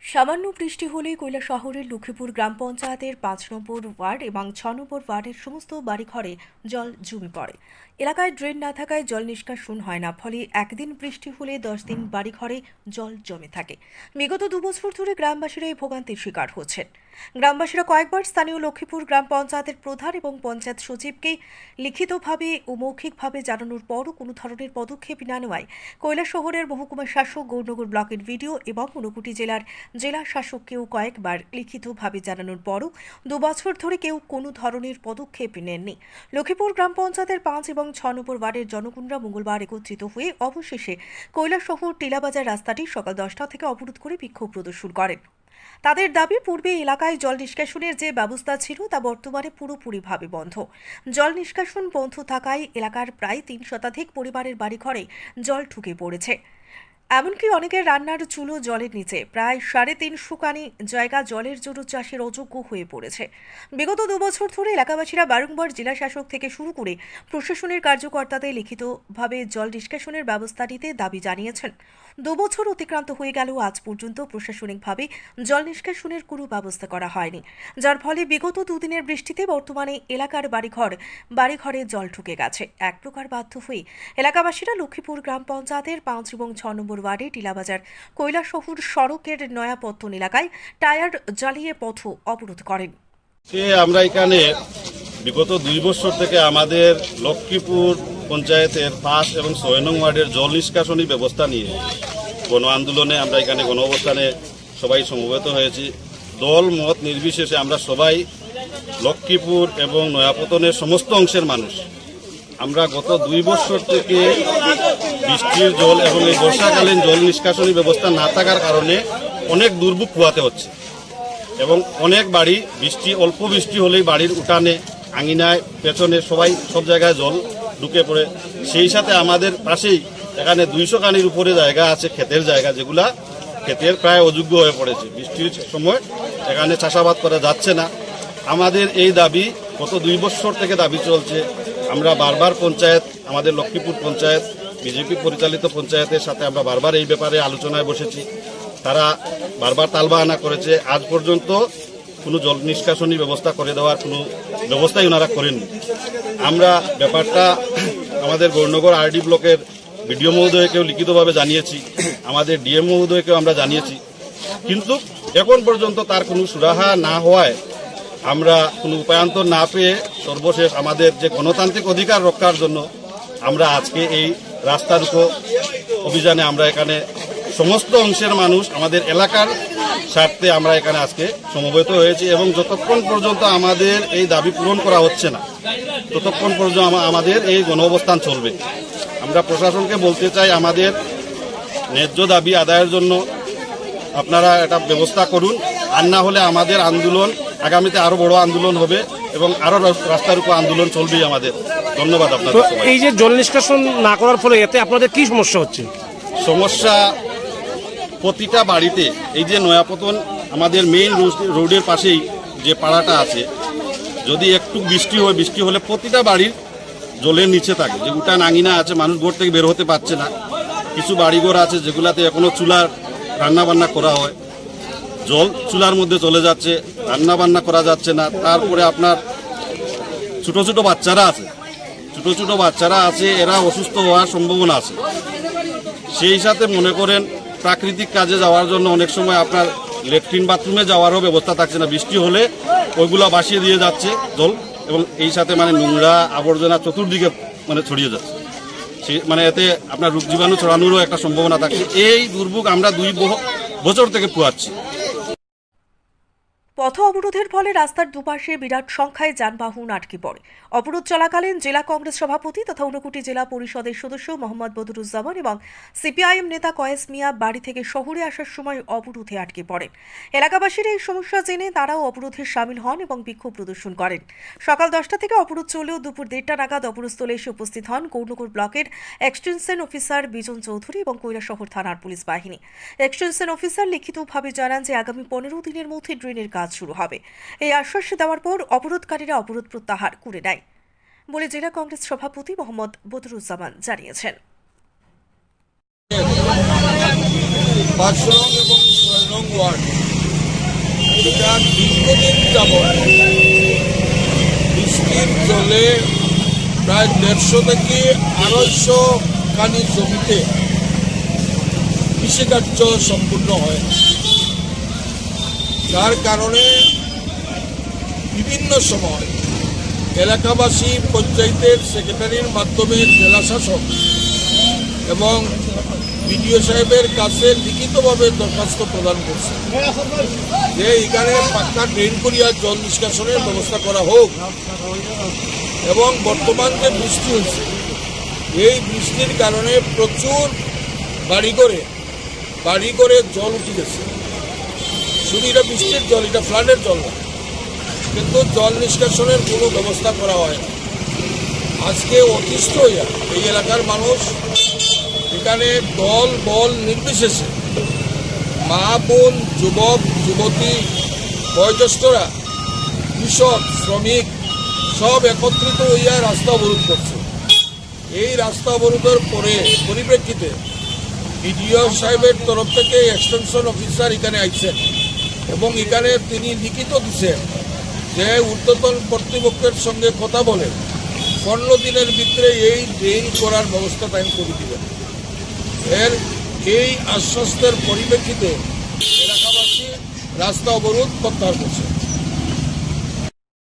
সামান্য বৃষ্টি হলেই কৈলাসহরের লক্ষ্মীপুর গ্রাম পঞ্চায়েতের ৫ নম্বর ওয়ার্ড এবং ৬ নম্বর ওয়ার্ডের সমস্ত বাড়িঘরে জল জমে পড়ে। এলাকায় ড্রেন না থাকায় জল নিষ্কাশন হয় না, ফলে একদিন বৃষ্টি হলে ১০ দিন বাড়িঘরে জল জমে থাকে। বিগত ২ বছর ধরে গ্রামবাসীরা এই ভোগান্তির শিকার হচ্ছেন। গ্রামবাসীরা কয়েকবার স্থানীয় লক্ষ্মীপুর গ্রাম পঞ্চায়েতের প্রধান এবং পঞ্চায়েত সচিবকে লিখিতভাবে ও মৌখিকভাবে জানানোর পরও কোনো ধরনের পদক্ষেপ না নেওয়ায় কৈলাসহরের মহকুমা শাসক, গৌরনগর ব্লকের ভিডিও এবং ঊনকোটি জেলার জেলা শাসককেও কয়েকবার লিখিতভাবে জানানোর পরও ২ বছর ধরে কেউ কোনো ধরনের পদক্ষেপ নেননি। লক্ষ্মীপুর গ্রাম পঞ্চায়েতের ৫ এবং ৬ নম্বর ওয়ার্ডের জনগণরা মঙ্গলবার একত্রিত হয়ে অবশেষে কৈলাসহর টিলাবাজার রাস্তাটি সকাল ১০টা থেকে অবরোধ করে বিক্ষোভ প্রদর্শন করেন। তাদের দাবি, পূর্বে এলাকায় জল নিষ্কাশনের যে ব্যবস্থা ছিল তা বর্তমানে পুরোপুরিভাবে বন্ধ। জল নিষ্কাশন বন্ধ থাকায় এলাকার প্রায় ৩ শতাধিক পরিবারের বাড়িঘরে জল ঢুকে পড়েছে। এমনকি অনেকের রান্নার চুলো জলের নিচে, প্রায় ৩৫০ কানি জায়গা জলের জন্য চাষের অযোগ্য হয়ে পড়েছে। বিগত ২ বছর ধরে এলাকাবাসীরা বারংবার জেলা শাসক থেকে শুরু করে প্রশাসনের কার্যকর্তাদের লিখিতভাবে জল নিষ্কাশনের ব্যবস্থা নিতে দাবি জানিয়েছেন। ২ বছর অতিক্রান্ত হয়ে গেল, আজ পর্যন্ত প্রশাসনিকভাবে জল নিষ্কাশনের কোনো ব্যবস্থা করা হয়নি, যার ফলে বিগত ২ দিনের বৃষ্টিতে বর্তমানে এলাকার বাড়িঘরে জল ঢুকে গেছে। এক প্রকার বাধ্য হয়ে এলাকাবাসীরা লক্ষ্মীপুর গ্রাম পঞ্চায়েতের ৫ এবং ৬ নম্বর ওয়ার্ডে টিলাবাজার কৈলাসহর সড়কের নয়াপত্তন এলাকায় টায়ার জ্বালিয়ে পথ অবরোধ করেন। আমরা এখানে বিগত ২ বছর থেকে আমাদের লক্ষ্মীপুর পঞ্চায়েতের ৫ এবং ৬ নং ওয়ার্ডের জল নিষ্কাশনী ব্যবস্থা নিয়ে গণ আন্দোলনে আমরা এখানে গণ অবস্থানে সবাই সমবেত হয়েছি। দল মত নির্বিশেষে আমরা সবাই লক্ষ্মীপুর এবং নয়াপতনের সমস্ত অংশের মানুষ আমরা গত ২ বছর থেকে বৃষ্টির জল এবং এই বর্ষাকালীন জল নিষ্কাশনী ব্যবস্থা না থাকার কারণে অনেক দুর্ভোগ পোহাতে হচ্ছে এবং অনেক বাড়ি অল্প বৃষ্টি হলেই বাড়ির উঠানে, আঙিনায়, পেছনে সব জায়গায় জল ঢুকে পড়ে। সেই সাথে আমাদের পাশেই এখানে ২০০ কানির উপরে জায়গা আছে, ক্ষেতের জায়গা, যেগুলা ক্ষেতের প্রায় অযোগ্য হয়ে পড়েছে। বৃষ্টির সময় এখানে চাষাবাদ করা যাচ্ছে না। আমাদের এই দাবি গত ২ বছর থেকে দাবি চলছে। আমরা বারবার আমাদের লক্ষ্মীপুর পঞ্চায়েত, বিজেপি পরিচালিত পঞ্চায়েতের সাথে আমরা বারবার এই ব্যাপারে আলোচনায় বসেছি। তারা বারবার তালবাহানা করেছে। আজ পর্যন্ত কোনো জল নিষ্কাশনী ব্যবস্থা করে দেওয়ার কোনো ব্যবস্থাই ওনারা করেননি। আমরা ব্যাপারটা আমাদের গৌরনগর আরডি ব্লকের বিডিও মহোদয়কেও লিখিতভাবে জানিয়েছি, আমাদের ডিএম মহোদয়কেও আমরা জানিয়েছি, কিন্তু এখন পর্যন্ত তার কোনো সুরাহা না হওয়ায় আমরা কোনো উপায়ান্তর না পেয়ে সর্বশেষ আমাদের যে গণতান্ত্রিক অধিকার রক্ষার জন্য আমরা আজকে এই রাস্তা রুখো অভিযানে আমরা এখানে সমস্ত অংশের মানুষ আমাদের এলাকার স্বার্থে আমরা এখানে আজকে সমবেত হয়েছি এবং যতক্ষণ পর্যন্ত আমাদের এই দাবি পূরণ করা হচ্ছে না ততক্ষণ পর্যন্ত আমাদের এই গণ অবস্থান চলবে। আমরা প্রশাসনকে বলতে চাই, আমাদের ন্যায্য দাবি আদায়ের জন্য আপনারা একটা ব্যবস্থা করুন, আর না হলে আমাদের আন্দোলন আগামীতে আরো বড় আন্দোলন হবে এবং আরো রাস্তার উপর আন্দোলন চলবেই আমাদের। ধন্যবাদ আপনাদের। এই যে জল নিষ্কাশন না করার ফলে এতে আপনাদের কি সমস্যা হচ্ছে? সমস্যা প্রতিটা বাড়িতে, এই যে নয়াপতন আমাদের মেইন রোডের পাশেই যে পাড়াটা আছে, যদি একটু বৃষ্টি হলে প্রতিটা বাড়ির জলের নিচে থাকে, যে উঠান আঙিনা আছে, মানুষ ঘর থেকে বের হতে পারছে না। কিছু বাড়িঘর আছে যেগুলাতে এখনো চুলার রান্না বান্না করা হয়, জল চুলার মধ্যে চলে যাচ্ছে, রান্না বান্না করা যাচ্ছে না। তারপরে আপনার ছোট ছোট বাচ্চারা আছে, এরা অসুস্থ হওয়ার সম্ভাবনা আছে। সেই সাথে মনে করেন প্রাকৃতিক কাজে যাওয়ার জন্য অনেক সময় আপনার ল্যাট্রিন বাথরুমে যাওয়ারও ব্যবস্থা থাকছে না, বৃষ্টি হলে ওইগুলা ভাসিয়ে দিয়ে যাচ্ছে জল, এবং এই সাথে নোংরা আবর্জনা চতুর্দিকে ছড়িয়ে যাচ্ছে। এতে আপনার রোগ জীবাণু ছড়ানোরও একটা সম্ভাবনা থাকছে। এই দুর্ভোগ আমরা ২ বছর থেকে পোহাচ্ছি। পথ অবরোধের ফলে রাস্তার দুপাশে বিরাট সংখ্যায় যানবাহন আটকে পড়ে। অবরোধ চলাকালীন জেলা কংগ্রেস সভাপতি তথা ঊনকোটি জেলা পরিষদের সদস্য মোহাম্মদ বদরুজ্জামান এবং সিপিআইএম নেতা কয়েস মিয়া বাড়ি থেকে শহরে আসার সময় অবরোধে আটকে পড়েন। এলাকাবাসীর এই সমস্যা জেনে তারাও অবরোধে সামিল হন এবং বিক্ষোভ প্রদর্শন করেন। সকাল 10টা থেকে অবরোধ চলেও দুপুর 1:30 নাগাদ অবরোধস্থলে এসে উপস্থিত হন গৌরনগর ব্লকের এক্সটেনশন অফিসার বিজন চৌধুরী এবং কৈলাসহর থানার পুলিশ বাহিনী। এক্সটেনশন অফিসার লিখিতভাবে জানান যে আগামী 15 দিনের মধ্যে ড্রেনের কাজ শুরু হবে। এই আশ্বাস দেওয়ার পর অবরোধকারীরা অবরোধ প্রত্যাহার করে নেয় বলে জেলা কংগ্রেস সভাপতি মোহাম্মদ বদরুজ্জামান জানিয়েছেন। ৫ নং এবং ৬ নং ওয়ার্ড, এটা দীর্ঘদিন যাবৎ বৃষ্টির জলে প্রায় 150 থেকে 250 খানি জমিতে কৃষিকার্য সম্পূর্ণ হয়, যার কারণে বিভিন্ন সময় এলাকাবাসী পঞ্চায়েতের সেক্রেটারির মাধ্যমে জেলা শাসক এবং বিডিও সাহেবের কাছে লিখিতভাবে দরখাস্ত প্রদান করছে যে এখানে পাক্কা ড্রেন করিয়া জল নিষ্কাশনের ব্যবস্থা করা হোক। এবং বর্তমান যে বৃষ্টি হয়েছে, এই বৃষ্টির কারণে প্রচুর বাড়ি করে জল উঠে গেছে। শুধু এটা বৃষ্টির জল, এটা ফ্লাডের জল না, কিন্তু জল নিষ্কাশনের কোনো ব্যবস্থা করা হয় না। আজকে অতিষ্ঠ হইয়া এই এলাকার মানুষ এখানে দল বল নির্বিশেষে মা বোন, যুবক যুবতী, বয়োজ্যেষ্ঠরা, কৃষক, শ্রমিক সব একত্রিত হইয়া রাস্তা অবরোধ করছে। এই রাস্তা অবরোধের পরিপ্রেক্ষিতে বিডিও সাহেবের তরফ থেকে এক্সটেনশন অফিসার এখানে আইছেন এবং এখানে তিনি লিখিত দিচ্ছেন যে ঊর্ধ্বতন কর্তৃপক্ষের সঙ্গে কথা বলে 15 দিনের ভিতরে এই ড্রেন করার ব্যবস্থা তাই করে দিবেন। এই আশ্বস্তের পরিপ্রেক্ষিতে এলাকাবাসী রাস্তা অবরোধ প্রত্যাহার করছে।